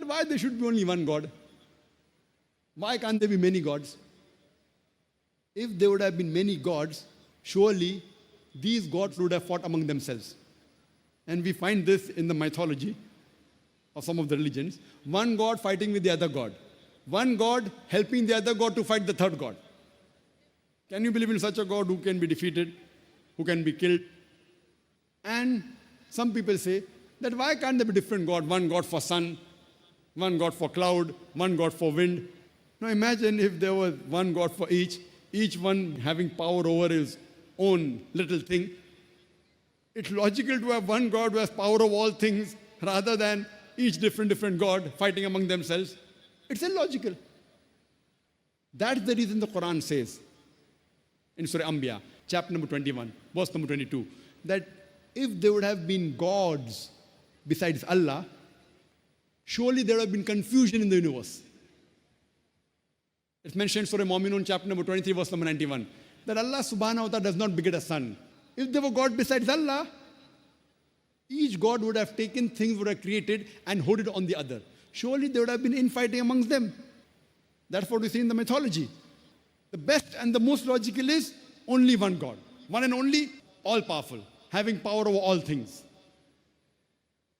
why there should be only one God? Why can't there be many gods? If there would have been many gods, surely these gods would have fought among themselves. And we find this in the mythology of some of the religions. One god fighting with the other god. One god helping the other god to fight the third god. Can you believe in such a God who can be defeated, who can be killed? And some people say that why can't there be different God? One God for sun, one God for cloud, one God for wind. Now imagine if there was one God for each one having power over his own little thing. It's logical to have one God who has power of all things rather than each different God fighting among themselves. It's illogical. That's the reason the Quran says in Surah Anbiya, chapter number 21, verse number 22, that if there would have been gods besides Allah, surely there would have been confusion in the universe. It's mentioned in Surah Mu'minun, chapter number 23, verse number 91, that Allah subhanahu wa ta'ala does not beget a son. If there were God besides Allah, each God would have taken things would have created and hoarded on the other. Surely there would have been infighting amongst them. That's what we see in the mythology. The best and the most logical is only one God. One and only, all-powerful, having power over all things.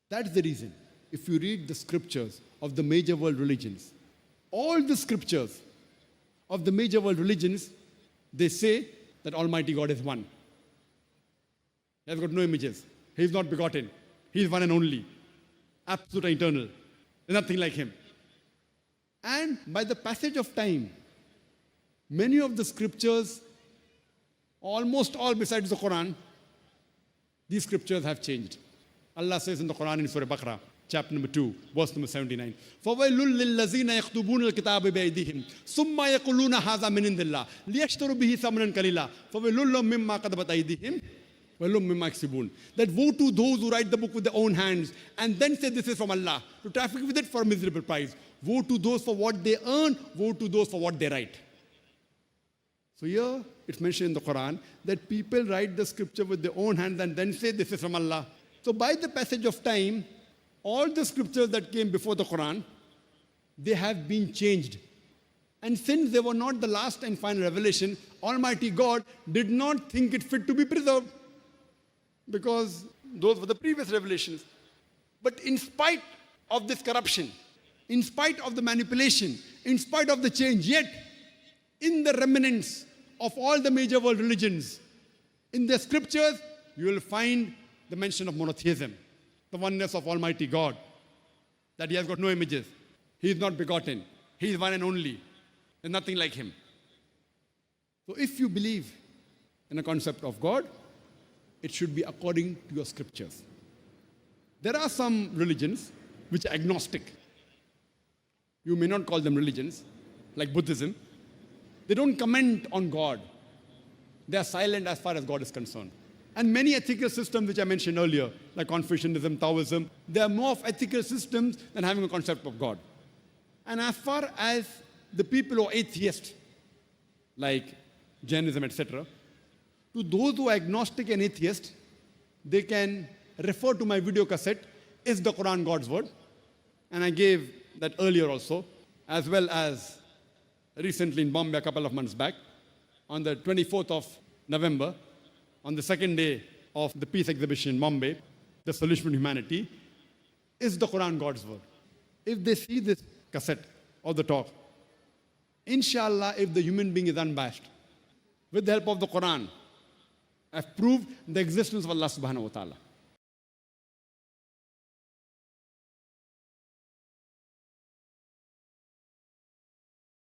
That's the reason. If you read the scriptures of the major world religions, all the scriptures of the major world religions, they say that Almighty God is one. He has got no images. He is not begotten. He is one and only. Absolute and eternal. There's nothing like him. And by the passage of time, many of the scriptures, almost all besides the Quran, these scriptures have changed. Allah says in the Quran in Surah Baqarah, chapter number 2, verse number 79, فَوَيْلٌ لِلَّذِينَ يَكْتُبُونَ الْكِتَابَ بِأَيْدِيهِمْ ثُمَّ يَقُولُونَ هَذَا مِنْ عِنْدِ اللَّهِ لِيَشْتَرُوا بِهِ ثَمَنًا قَلِيلًا فَوَيْلٌ لَهُم مِّمَّا كَتَبَتْ أَيْدِيهِمْ وَيْلٌ مِّمَّا يَكْسِبُونَ. That woe to those who write the book with their own hands and then say this is from Allah, to traffic with it for a miserable price. Woe to those for what they earn, woe to those for what they write. So here it's mentioned in the Quran that people write the scripture with their own hands and then say this is from Allah. So by the passage of time, all the scriptures that came before the Quran, they have been changed. And since they were not the last and final revelation, Almighty God did not think it fit to be preserved, because those were the previous revelations. But in spite of this corruption, in spite of the manipulation, in spite of the change, yet in the remnants of all the major world religions, in the scriptures, you will find the mention of monotheism, the oneness of Almighty God, that He has got no images, He is not begotten, He is one and only, and nothing like Him. So if you believe in a concept of God, it should be according to your scriptures. There are some religions which are agnostic. You may not call them religions, like Buddhism. They don't comment on God. They are silent as far as God is concerned. And many ethical systems which I mentioned earlier, like Confucianism, Taoism, they are more of ethical systems than having a concept of God. And as far as the people who are atheists, like Jainism, etc., to those who are agnostic and atheist, they can refer to my video cassette, Is the Quran God's Word? And I gave that earlier also, as well as recently in Bombay a couple of months back, on the 24th of November, on the second day of the peace exhibition in Bombay, The Solution to Humanity, Is the Quran God's Word? If they see this cassette or the talk, inshallah, if the human being is unabashed, with the help of the Quran, I've proved the existence of Allah subhanahu wa ta'ala.